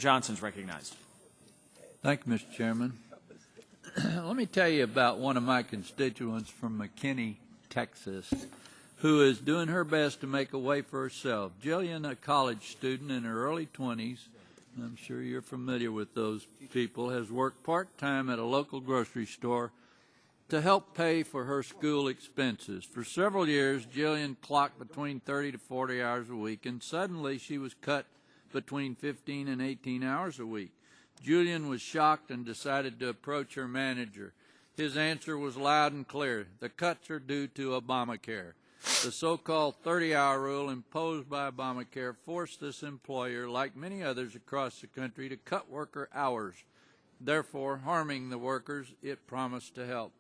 Johnson's recognized. Thank you, Mr. Chairman. Let me tell you about one of my constituents from McKinney, Texas, who is doing her best to make a way for herself. Jillian, a college student in her early 20s, I'm sure you're familiar with those people, has worked part-time at a local grocery store to help pay for her school expenses. For several years, Jillian clocked between 30 to 40 hours a week, and suddenly she was cut between 15 and 18 hours a week. Jillian was shocked and decided to approach her manager. His answer was loud and clear. The cuts are due to ObamaCare. The so-called 30-hour rule imposed by ObamaCare forced this employer, like many others across the country, to cut worker hours, therefore harming the workers it promised to help.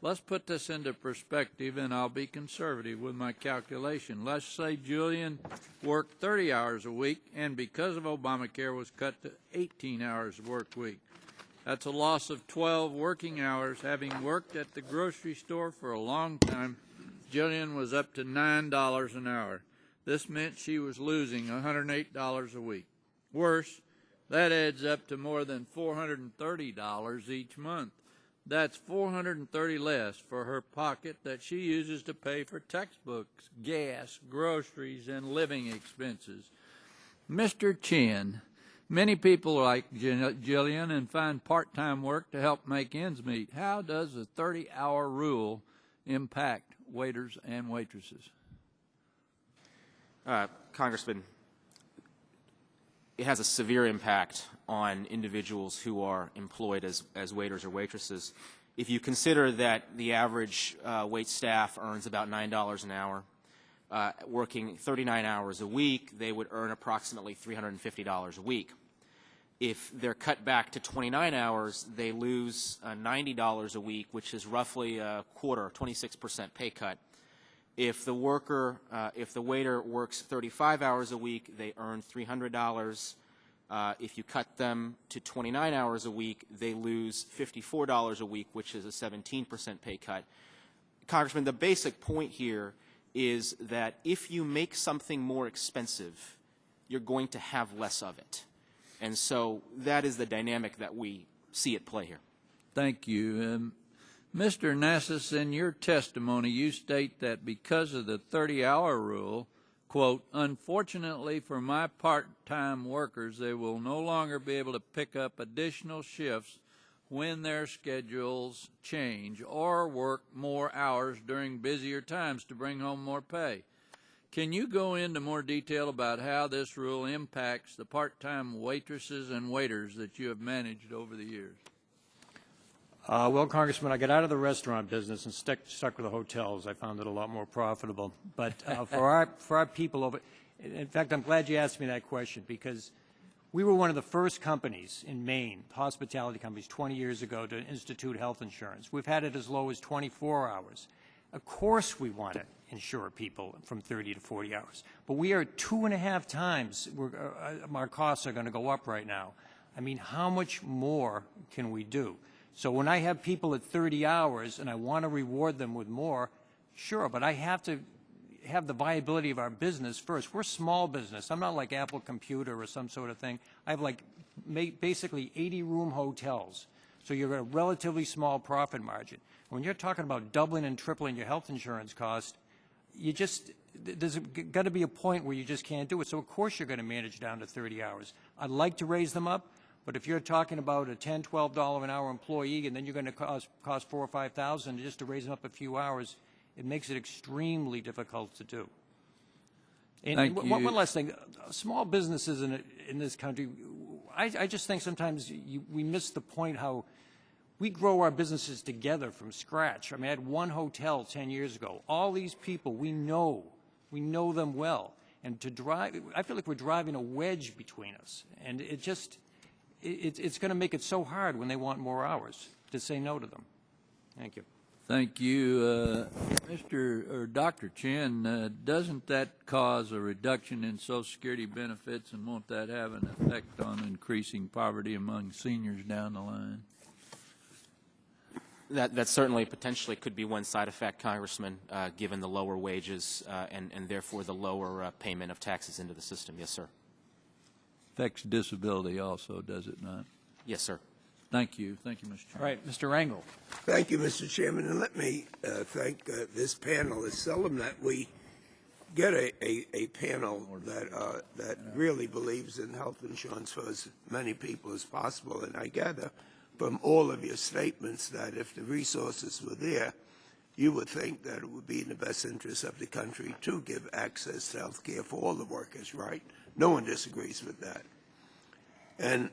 Let's put this into perspective, and I'll be conservative with my calculation. Let's say Jillian worked 30 hours a week, and because of ObamaCare was cut to 18 hours work week. That's a loss of 12 working hours. Having worked at the grocery store for a long time, Jillian was up to $9 an hour. This meant she was losing $108 a week. Worse, that adds up to more than $430 each month. That's $430 less for her pocket that she uses to pay for textbooks, gas, groceries, and living expenses. Mr. Chin, many people like Jillian and find part-time work to help make ends meet. How does the 30-hour rule impact waiters and waitresses? Congressman, it has a severe impact on individuals who are employed as waiters or waitresses. If you consider that the average wait staff earns about $9 an hour, working 39 hours a week, they would earn approximately $350 a week. If they're cut back to 29 hours, they lose $90 a week, which is roughly a quarter, 26% pay cut. If the waiter works 35 hours a week, they earn $300. If you cut them to 29 hours a week, they lose $54 a week, which is a 17% pay cut. Congressman, the basic point here is that if you make something more expensive, you're going to have less of it. And so that is the dynamic that we see at play here. Thank you. Mr. Nassas, in your testimony, you state that because of the 30-hour rule, quote, unfortunately for my part-time workers, they will no longer be able to pick up additional shifts when their schedules change or work more hours during busier times to bring home more pay. Can you go into more detail about how this rule impacts the part-time waitresses and waiters that you have managed over the years? Well, Congressman, I got out of the restaurant business and stuck with the hotels. I found it a lot more profitable. But for our people over, in fact, I'm glad you asked me that question because we were one of the first companies in Maine, hospitality companies, 20 years ago to institute health insurance. We've had it as low as 24 hours. Of course we want to insure people from 30 to 40 hours. But we are 2.5 times, our costs are going to go up right now. I mean, how much more can we do? So when I have people at 30 hours and I want to reward them with more, sure, but I have to have the viability of our business first. We're small business. I'm not like Apple Computer or some sort of thing. I have like basically 80-room hotels. So you're at a relatively small profit margin. When you're talking about doubling and tripling your health insurance cost, there's got to be a point where you just can't do it. So of course you're going to manage down to 30 hours. I'd like to raise them up. But if you're talking about a $10, $12 an hour employee, and then you're going to cost $4,000 or $5,000 just to raise them up a few hours, it makes it extremely difficult to do. And one last thing: small businesses in this country, I just think sometimes we miss the point how we grow our businesses together from scratch. I mean, I had one hotel 10 years ago. All these people we know them well, and I feel like we're driving a wedge between us, and it's going to make it so hard when they want more hours to say no to them. Thank you. Thank you. Dr. Chin, doesn't that cause a reduction in Social Security benefits, and won't that have an effect on increasing poverty among seniors down the line? That certainly potentially could be one side effect, Congressman, given the lower wages and therefore the lower payment of taxes into the system. Yes, sir. affects disability also, does it not? Yes, sir. Thank you. Thank you, Mr. All Chairman. right, Mr. Rangel. Thank you, Mr. Chairman, and let me thank this panel. It's seldom that we get a panel that really believes in health insurance for as many people as possible. And I gather from all of your statements that if the resources were there, you would think that it would be in the best interest of the country to give access to health care for all the workers, right? No one disagrees with that. And